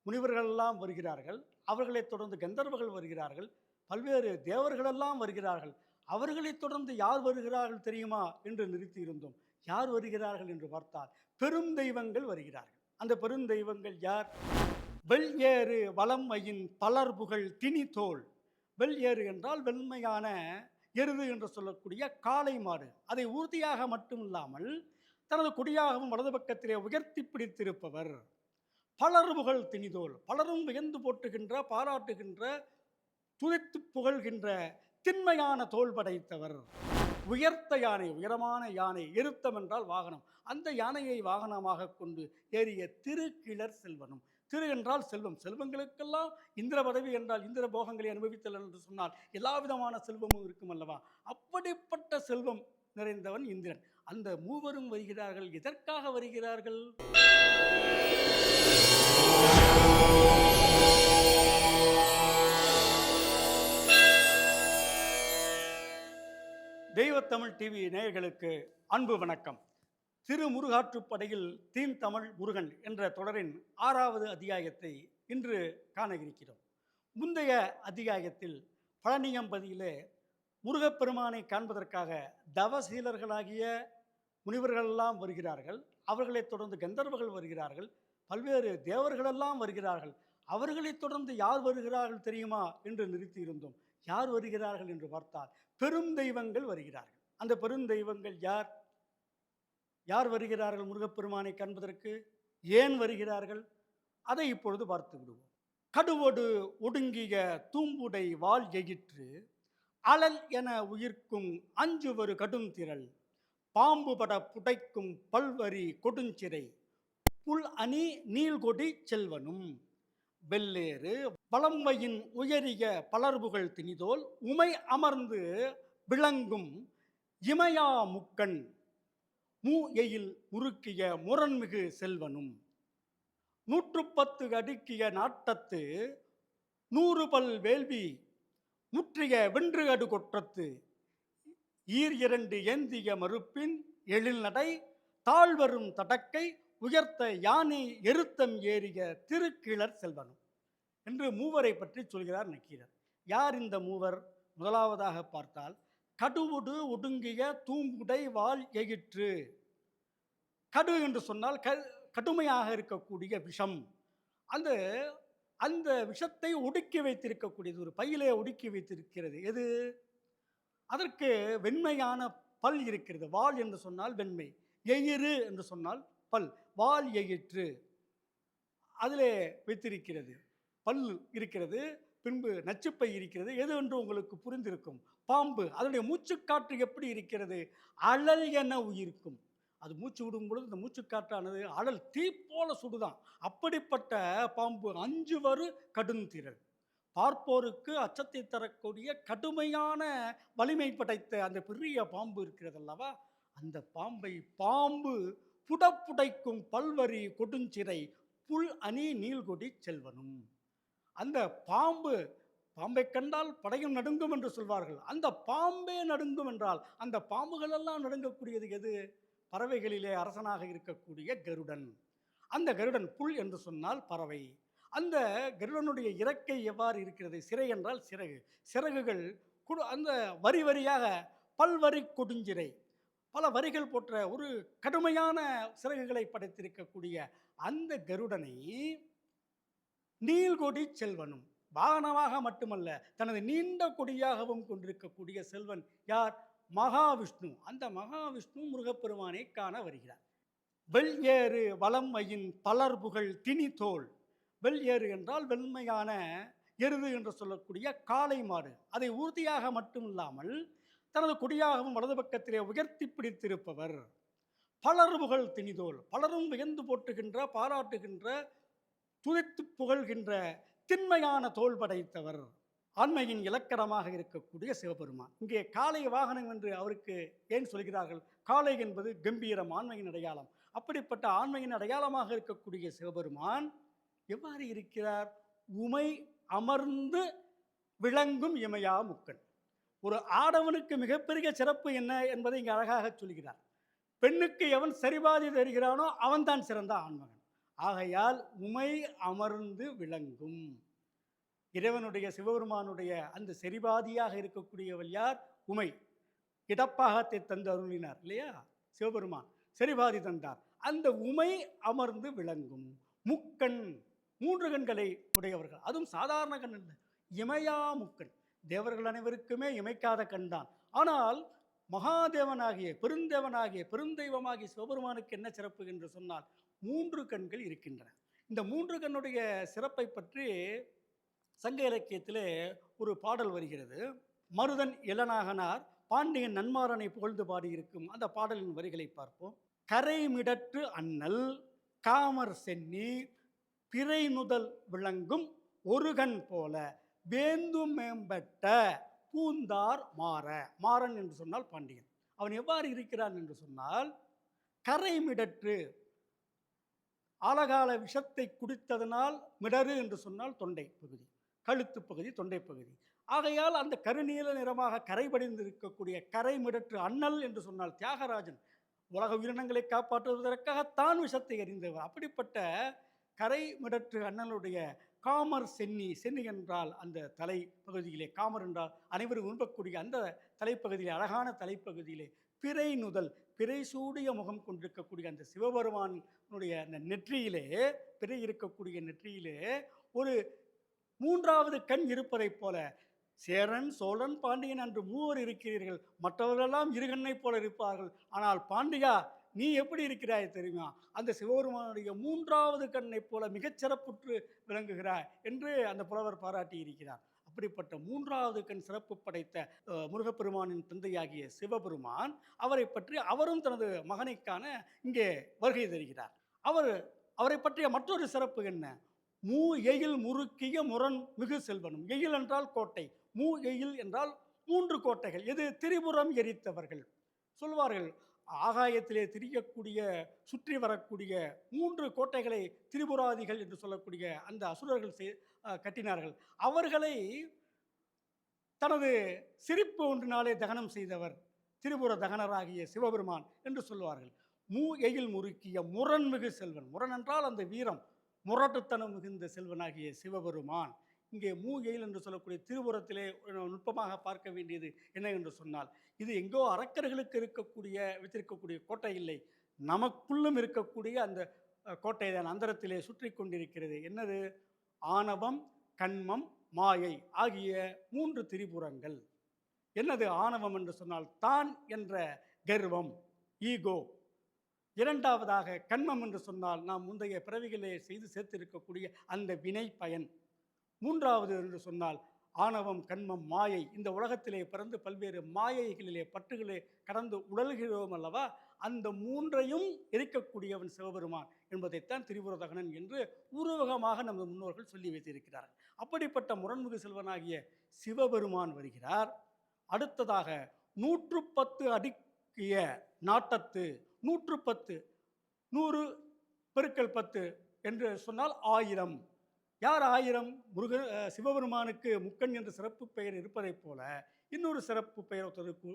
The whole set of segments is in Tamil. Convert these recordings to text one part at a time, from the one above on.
முனிவர்களெல்லாம் வருகிறார்கள். அவர்களைத் தொடர்ந்து கந்தர்வர்கள் வருகிறார்கள். பல்வேறு தேவர்களெல்லாம் வருகிறார்கள். அவர்களைத் தொடர்ந்து யார் வருகிறார்கள் தெரியுமா என்று நிறுத்தியிருந்தோம். யார் வருகிறார்கள் என்று பார்த்தால் பெரும் தெய்வங்கள் வருகிறார்கள். அந்த பெருந்தெய்வங்கள் யார்? வெள் ஏறு வலம்மையின் பலர்புகழ் திணிதோள். வெள் ஏறு என்றால் வெண்மையான எருது என்று சொல்லக்கூடிய காளை மாடு. அதை ஊர்தியாக மட்டுமில்லாமல் தனது கொடியாகவும் வலது பக்கத்திலே உயர்த்தி பிடித்திருப்பவர். பலர்புகழ் திணிதோள், பலரும் வியந்து போற்றுகின்ற, பாராட்டுகின்ற, துதித்து புகழ்கின்ற திண்மையான தோள் படைத்தவர். உயர்த்த யானை, உயரமான யானை, எருத்தம் என்றால் வாகனம். அந்த யானையை வாகனமாக கொண்டு ஏறிய திருக்கிளர் செல்வனும். திரு என்றால் செல்வம். செல்வங்களுக்கெல்லாம் இந்திர பதவி என்றால் இந்திர போகங்களை அனுபவித்தல் என்று சொன்னால் எல்லா விதமான செல்வமும் இருக்கும் அல்லவா? அப்படிப்பட்ட செல்வம் நிறைந்தவன் இந்திரன். அந்த மூவரும் வருகிறார்கள். எதற்காக வருகிறார்கள்? தெய்வத்தமிழ் டிவி நேயர்களுக்கு அன்பு வணக்கம். திருமுருகாற்றுப்படையில் தீன் தமிழ் முருகன் என்ற தொடரின் 6வது அத்தியாயத்தை இன்று காண இருக்கிறோம். முந்தைய அத்தியாயத்தில் பழனியம்பதியிலே முருகப்பெருமானை காண்பதற்காக தவசீலர்களாகிய முனிவர்களெல்லாம் வருகிறார்கள். அவர்களைத் தொடர்ந்து கந்தர்வர்கள் வருகிறார்கள். பல்வேறு தேவர்களெல்லாம் வருகிறார்கள். அவர்களைத் தொடர்ந்து யார் வருகிறார்கள் தெரியுமா என்று நிறுத்தியிருந்தோம். யார் வருகிறார்கள் என்று பார்த்தால் பெரும் தெய்வங்கள் வருகிறார்கள். அந்த பெருந்தெய்வங்கள் யார்? யார் வருகிறார்கள் முருகப்பெருமானை காண்பதற்கு? ஏன் வருகிறார்கள்? அதை இப்பொழுது பார்த்து விடுவோம். கடுவொடு ஒடுங்கிய தூம்புடை வாள் எயிற்று அழல் என உயிர்க்கும் அஞ்சுவரு கடும் திரள் பாம்பு பட புடைக்கும் பல்வரி கொடுஞ்சிறை புல் அணி நீள்கொடி செல்வனும். வெள்ளேறு வலம்மையின் உயரிய பலர்புகழ் திணிதோள் உமை அமர்ந்து விளங்கும் இமயா முக்கண் மூ எயில் உருக்கிய முரண்மிகு செல்வனும். 110 அடுக்கிய நாட்டத்து 100 பல் வேள்வி முற்றிய வென்று அடு கொற்றத்து ஈர் 2 ஏந்திய மறுப்பின் எழில் நடை தாழ்வரும் தடக்கை உயர்த்த யானை எருத்தம் ஏறிய திருக்கிளர் செல்வனும் என்று மூவரை பற்றி சொல்கிறார் நக்கீரர். யார் இந்த மூவர்? முதலாவதாக பார்த்தால் கடுவுடு ஒடுங்கிய தூம்புடை வாள் எயிற்று. கடு என்று சொன்னால் கடுமையாக இருக்கக்கூடிய விஷம். அந்த அந்த விஷத்தை ஒடுக்கி வைத்திருக்கக்கூடியது, ஒரு பையிலே ஒடுக்கி வைத்திருக்கிறது. எது? அதற்கு வெண்மையான பல் இருக்கிறது. வாள் என்று சொன்னால் வெண்மை, எயிறு என்று சொன்னால் பல். வாள் எயிற்று அதிலே வைத்திருக்கிறது. பல் இருக்கிறது, பின்பு நச்சுப்பை இருக்கிறது. எது என்று உங்களுக்கு புரிந்திருக்கும். பாம்பு, அதனுடைய மூச்சுக்காற்று எப்படி இருக்கிறது? அழல் என உயிர்க்கும். அது மூச்சு விடும் பொழுது இந்த மூச்சுக்காற்றானது அழல், தீ போல சுடுதான். அப்படிப்பட்ட பாம்பு. 5 வரு கடுந்திரள், பார்ப்போருக்கு அச்சத்தை தரக்கூடிய கடுமையான வலிமை படைத்த அந்த பெரிய பாம்பு இருக்கிறது அல்லவா? அந்த பாம்பை பாம்பு புடப்புடைக்கும் பல்வரி கொடுஞ்சிறை புல் அணி நீள்கொடி செல்வனும். அந்த பாம்பை கண்டால் படையும் நடுங்கும் என்று சொல்வார்கள். அந்த பாம்பே நடுங்கும் என்றால் அந்த பாம்புகளெல்லாம் நடுங்கக்கூடியது எது? பறவைகளிலே அரசனாக இருக்கக்கூடிய கருடன். அந்த கருடன், புல் என்று சொன்னால் பறவை. அந்த கருடனுடைய இறக்கை எவ்வாறு இருக்கிறது? சிறை என்றால் சிறகு. சிறகுகள் அந்த வரி வரியாக பல்வரி கொடுஞ்சிறை, பல வரிகள் போன்ற ஒரு கடுமையான சிறகுகளை படைத்திருக்கக்கூடிய அந்த கருடனை நீள்கொடி செல்வனும், வாகனமாக மட்டுமல்ல தனது நீண்ட கொடியாகவும் கொண்டிருக்கக்கூடிய செல்வன் யார்? மகாவிஷ்ணு. அந்த மகாவிஷ்ணு முருகப்பெருமானை காண வருகிறார். வெள் ஏறு வலம்மையின் பலர்புகழ் திணிதோள். வெள் ஏறு என்றால் வெண்மையான எருது என்று சொல்லக்கூடிய காளை மாடு. அதை ஊர்தியாக மட்டுமில்லாமல் தனது கொடியாகவும் வலது பக்கத்திலே உயர்த்தி பிடித்திருப்பவர். பலர்புகழ் திணிதோள், பலரும் வியந்து போற்றுகின்ற, பாராட்டுகின்ற, துதித்து புகழ்கின்ற திண்மையான தோள் படைத்தவர். ஆண்மையின் இலக்கணமாக இருக்கக்கூடிய சிவபெருமான். இங்கே காளை வாகனம் என்று அவருக்கு ஏன் சொல்கிறார்கள்? காளை என்பது கம்பீரம், ஆண்மையின் அடையாளம். அப்படிப்பட்ட ஆண்மையின் அடையாளமாக இருக்கக்கூடிய சிவபெருமான் எவ்வாறு இருக்கிறார்? உமை அமர்ந்து விளங்கும் இமையா முக்கண். ஒரு ஆடவனுக்கு மிகப்பெரிய சிறப்பு என்ன என்பதை இங்கே அழகாக சொல்கிறார். பெண்ணுக்கு எவன் சரிபாதி தருகிறானோ அவன்தான் சிறந்த ஆண்மகன். ஆகையால் உமை அமர்ந்து விளங்கும். இறைவனுடைய சிவபெருமானுடைய அந்த செரிபாதியாக இருக்கக்கூடியவள் யார்? உமை. இடப்பாகத்தை தந்து அருளினார் இல்லையா சிவபெருமான், செரிபாதி தந்தார். அந்த உமை அமர்ந்து விளங்கும். முக்கண், 3 கண்களை உடையவர்கள். அதுவும் சாதாரண கண் அல்ல, இமையா முக்கண். தேவர்கள் அனைவருக்குமே இமைக்காத கண் தான். ஆனால் மகாதேவனாகிய பெருந்தேவனாகிய பெருந்தெய்வமாகிய சிவபெருமானுக்கு என்ன சிறப்பு என்று சொன்னால் 3 கண்கள் இருக்கின்றன. இந்த 3 கண்ணுடைய சிறப்பை பற்றி சங்க இலக்கியத்திலே ஒரு பாடல் வருகிறது. மருதன் இளநாகனார் பாண்டியன் நன்மாறனை புகழ்ந்து பாடியிருக்கும் அந்த பாடலின் வரிகளை பார்ப்போம். கரைமிடற்று அண்ணல் காமர் சென்னி பிறை நுதல் விளங்கும் ஒருகன் போல வேந்து மேம்பட்ட பூந்தார் மாற. மாறன் என்று சொன்னால் பாண்டியன். அவன் எவ்வாறு இருக்கிறான் என்று சொன்னால், கரைமிடற்று, ஆலகால விஷத்தை குடித்ததனால் மிடறு என்று சொன்னால் தொண்டை பகுதி, கழுத்து பகுதி, தொண்டை பகுதி. ஆகையால் அந்த கருநீல நிறமாக கரைபடிந்து இருக்கக்கூடிய கரைமிடற்று அண்ணல் என்று சொன்னால் தியாகராஜன் உலக உயிரினங்களை காப்பாற்றுவதற்காக தான் விஷத்தை எறிந்தவர். அப்படிப்பட்ட கரைமிடற்று அண்ணனுடைய காமர் சென்னி, சென்னி என்றால் அந்த தலை பகுதியிலே, காமர் என்றால் அனைவரும் விரும்பக்கூடிய அந்த தலைப்பகுதியிலே, அழகான தலைப்பகுதியிலே பிறை நுதல், பிறை சூடிய முகம் கொண்டிருக்கக்கூடிய அந்த சிவபெருமானுடைய அந்த நெற்றியிலே, பிறை இருக்கக்கூடிய நெற்றியிலே ஒரு 3வது கண் இருப்பதைப் போல, சேரன் சோழன் பாண்டியன் என்று 3 இருக்கிறீர்கள், மற்றவர்களெல்லாம் இருகண்ணை போல இருப்பார்கள், ஆனால் பாண்டியா நீ எப்படி இருக்கிறாய் தெரியுமா, அந்த சிவபெருமானுடைய 3வது கண்ணை போல மிகச்சிறப்புற்று விளங்குகிறாய் என்று அந்த புலவர் பாராட்டி இருக்கிறார். அப்படிப்பட்ட 3வது கண் சிறப்பு படைத்த முருகப்பெருமானின் தந்தையாகிய சிவபெருமான், அவரை பற்றி அவரும் தனது மகனை காண இங்கே வருகை தருகிறார். அவரை பற்றிய மற்றொரு சிறப்பு என்ன? மூ எயில் முறுக்கிய முரண் மிகு செல்வனும். எயில் என்றால் கோட்டை, மூ எயில் என்றால் 3 கோட்டைகள். எது? திரிபுரம் எரித்தவர்கள் சொல்வார்கள். ஆகாயத்திலே திரியக்கூடிய, சுற்றி வரக்கூடிய 3 கோட்டைகளை திரிபுராதிகள் என்று சொல்லக்கூடிய அந்த அசுரர்கள் கட்டினார்கள். அவர்களை தனது சிரிப்பு ஒன்றினாலே தகனம் செய்தவர் திரிபுர தகனராகிய சிவபெருமான் என்று சொல்வார்கள். மூ எயில் முறுக்கிய முரண்மிகு செல்வன். முரண் என்றால் அந்த வீரம், முரட்டுத்தனம் மிகுந்த செல்வனாகிய சிவபெருமான். இங்கே மூ எயில் என்று சொல்லக்கூடிய திருபுரத்திலே நுட்பமாக பார்க்க வேண்டியது என்ன என்று சொன்னால், இது எங்கோ அரக்கர்களுக்கு வைத்திருக்கக்கூடிய கோட்டை இல்லை, நமக்குள்ளும் இருக்கக்கூடிய அந்த கோட்டை தான் அந்தரத்திலே சுற்றி கொண்டிருக்கிறது. என்னது? ஆணவம், கண்மம், மாயை ஆகிய 3 திரிபுரங்கள். என்னது ஆணவம் என்று சொன்னால் தான் என்ற கர்வம், ஈகோ. 2வதாக கண்மம் என்று சொன்னால் நாம் முந்தைய பிறவிகளே செய்து சேர்த்திருக்கக்கூடிய அந்த வினை பயன். 3வது என்று சொன்னால் ஆணவம், கண்மம், மாயை. இந்த உலகத்திலே பிறந்து பல்வேறு மாயைகளிலே பற்றுகளே கடந்து உடல்கிறோம் அல்லவா, அந்த 3ஐயும் எரிக்கக்கூடியவன் சிவபெருமான் என்பதைத்தான் திரிபுரதகனன் என்று உருவகமாக நமது முன்னோர்கள் சொல்லி வைத்திருக்கிறார்கள். அப்படிப்பட்ட முரண்மிகு செல்வனாகிய சிவபெருமான் வருகிறார். அடுத்ததாக 110 அடுக்கிய நாட்டத்து, 110, 100 பெருக்கல் 10 என்று சொன்னால் 1000. யார் 1000? சிவபெருமானுக்கு முக்கண் என்ற சிறப்பு பெயர் இருப்பதைப் போல இன்னொரு சிறப்பு பெயர்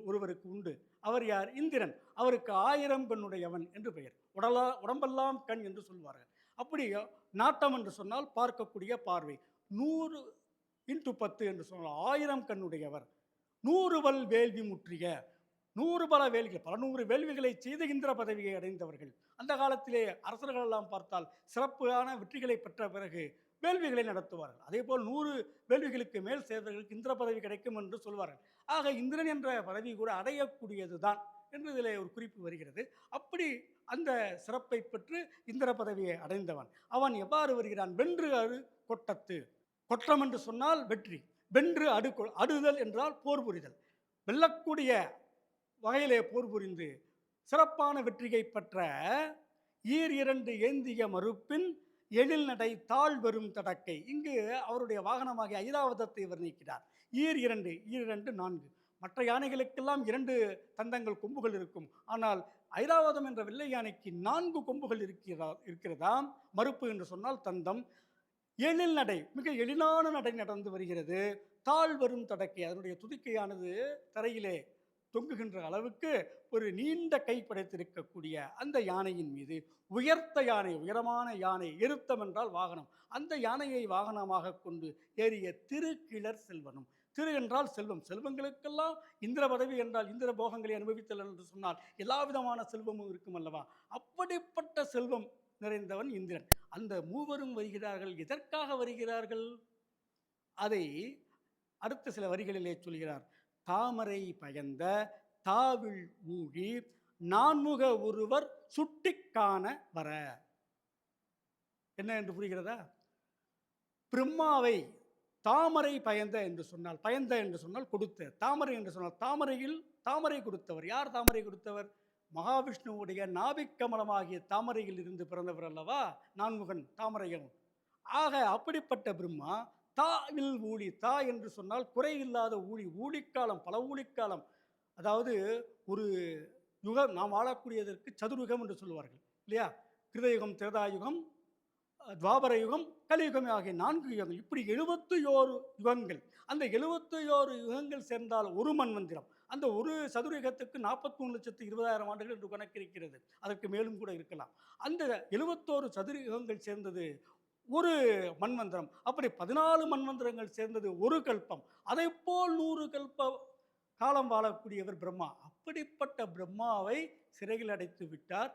ஒருவருக்கு உண்டு. அவர் யார்? இந்திரன். அவருக்கு 1000 கண்ணுடையவன் என்று பெயர். உடம்பெல்லாம் கண் என்று சொல்வார்கள். அப்படி நாட்டம் என்று சொன்னால் பார்க்கக்கூடிய பார்வை. 100 × 10 என்று சொன்னால் 1000 கண்ணுடையவர். 100 வல் வேள்வி முற்றிய, 100 பல வேள்விகள், பல 100 வேள்விகளை செய்து இந்திர பதவியை அடைந்தவர்கள். அந்த காலத்திலே அரசர்கள் எல்லாம் பார்த்தால் சிறப்பான வெற்றிகளை பெற்ற பிறகு வேள்விகளை நடத்துவார்கள். அதே போல் 100 வேள்விகளுக்கு மேல் சேர்ந்தவர்களுக்கு இந்திர பதவி கிடைக்கும் என்று சொல்வார்கள். ஆக இந்திரன் என்ற பதவி கூட அடையக்கூடியது தான் என்று இதில் ஒரு குறிப்பு வருகிறது. அப்படி அந்த சிறப்பை பெற்று இந்திர பதவியை அடைந்தவன் அவன் எவ்வாறு வருகிறான்? வென்று அடு கொட்டத்து. கொற்றம் என்று சொன்னால் வெற்றி, வென்று அடுதல் என்றால் போர் புரிதல். வெல்லக்கூடிய வகையிலே போர் புரிந்து சிறப்பான வெற்றியை பெற்ற ஈர் 2 ஏந்திய மறுப்பின் எழில் நடை தாழ் வரும் தடக்கை. இங்கு அவருடைய வாகனமாகிய ஐராவதத்தை வர்ணிக்கிறார். ஈர் 2, 4. மற்ற யானைகளுக்கெல்லாம் 2 தந்தங்கள், கொம்புகள் இருக்கும். ஆனால் ஐராவதம் என்ற வெள்ளை யானைக்கு 4 கொம்புகள் இருக்கிறதாம். மறுப்பு என்று சொன்னால் தந்தம். எழில் நடை, மிக எழிலான நடை நடந்து வருகிறது. தாழ் வரும் தடக்கை, அதனுடைய துதிக்கையானது தரையிலே தொங்குகின்ற அளவுக்கு ஒரு நீண்ட கை படைத்திருக்கக்கூடிய அந்த யானையின் மீது உயர்த்த யானை, உயரமான யானை, எருத்தம் என்றால் வாகனம், அந்த யானையை வாகனமாக கொண்டு ஏறிய திருக்கிளர் செல்வனும். திரு என்றால் செல்வம், செல்வங்களுக்கெல்லாம் இந்திர பதவி என்றால் இந்திர போகங்களை அனுபவித்தல் என்று சொன்னால் எல்லா விதமான செல்வமும் இருக்கும் அல்லவா, அப்படிப்பட்ட செல்வம் நிறைந்தவன் இந்திரன். அந்த மூவரும் வருகிறார்கள். எதற்காக வருகிறார்கள்? அதை அடுத்த சில வரிகளிலே சொல்கிறார். தாமரை பயந்த தாவில் ஊழி நான்முக ஒருவர் சுட்டிக்காண வர. என்ன என்று புரிகிறதா? பிரம்மாவை தாமரை பயந்த என்று சொன்னால், பயந்த என்று சொன்னால் கொடுத்த, தாமரை என்று சொன்னால் தாமரையில் தாமரை கொடுத்தவர். யார் தாமரை கொடுத்தவர்? மகாவிஷ்ணுவுடைய நாபிக்கமலமாகிய தாமரையில் இருந்து பிறந்தவர் அல்லவா நான்முகன், தாமரையன். ஆக அப்படிப்பட்ட பிரம்மா தாவில் ஊழி, தா என்று சொன்னால் குறையில்லாத ஊழி, ஊழிக்காலம், பல ஊழிக்காலம், அதாவது ஒரு யுகம், நாம் வாழக்கூடியதற்கு சதுர்யுகம் என்று சொல்லுவார்கள் இல்லையா? கிருதயுகம், திரேதாயுகம், துவாபர யுகம், கலியுகம் ஆகிய 4 யுகங்கள், இப்படி 71 யுகங்கள். அந்த 71 யுகங்கள் சேர்ந்தால் ஒரு மன்வந்திரம். அந்த ஒரு சதுரயுகத்துக்கு 43,20,000 ஆண்டுகள் என்று கணக்கிருக்கிறது. அதற்கு மேலும் கூட இருக்கலாம். அந்த 71 சதுரயுகங்கள் சேர்ந்தது ஒரு மன்வந்திரம். அப்படி 14 மன்வந்திரங்கள் சேர்ந்தது ஒரு கல்பம். அதை போல் 100 கல்ப காலம் வாழக்கூடியவர் பிரம்மா. அப்படிப்பட்ட பிரம்மாவை சிறையில் அடைத்து விட்டார்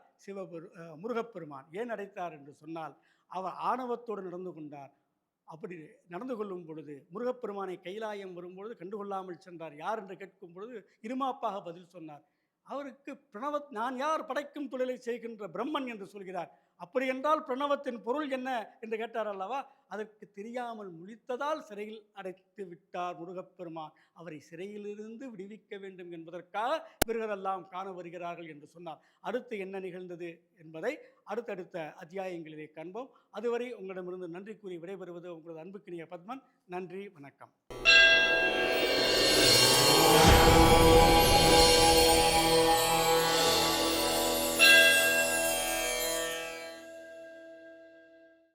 முருகப்பெருமான். ஏன் அடைத்தார் என்று சொன்னால், அவர் ஆணவத்தோடு நடந்து கொண்டார். அப்படி நடந்து கொள்ளும் பொழுது முருகப்பெருமானை கைலாயம் வரும்பொழுது கண்டுகொள்ளாமல் சென்றார். யார் என்று கேட்கும் பொழுது இருமாப்பாக பதில் சொன்னார். அவருக்கு நான் யார், படைக்கும் தொழிலை செய்கின்ற பிரம்மன் என்று சொல்கிறார். அப்படி என்றால் பிரணவத்தின் பொருள் என்ன என்று கேட்டார் அல்லவா? அதற்கு தெரியாமல் முழித்ததால் சிறையில் அடைத்து விட்டார் முருகப்பெருமான். அவரை சிறையிலிருந்து விடுவிக்க வேண்டும் என்பதற்காக இவர்களெல்லாம் காண வருகிறார்கள் என்று சொன்னார். அடுத்து என்ன நிகழ்ந்தது என்பதை அடுத்தடுத்த அத்தியாயங்களிலே காண்போம். அதுவரை உங்களிடமிருந்து நன்றி கூறி விடைபெறுவது உங்களது அன்புக்கினிய பத்மன். நன்றி, வணக்கம்.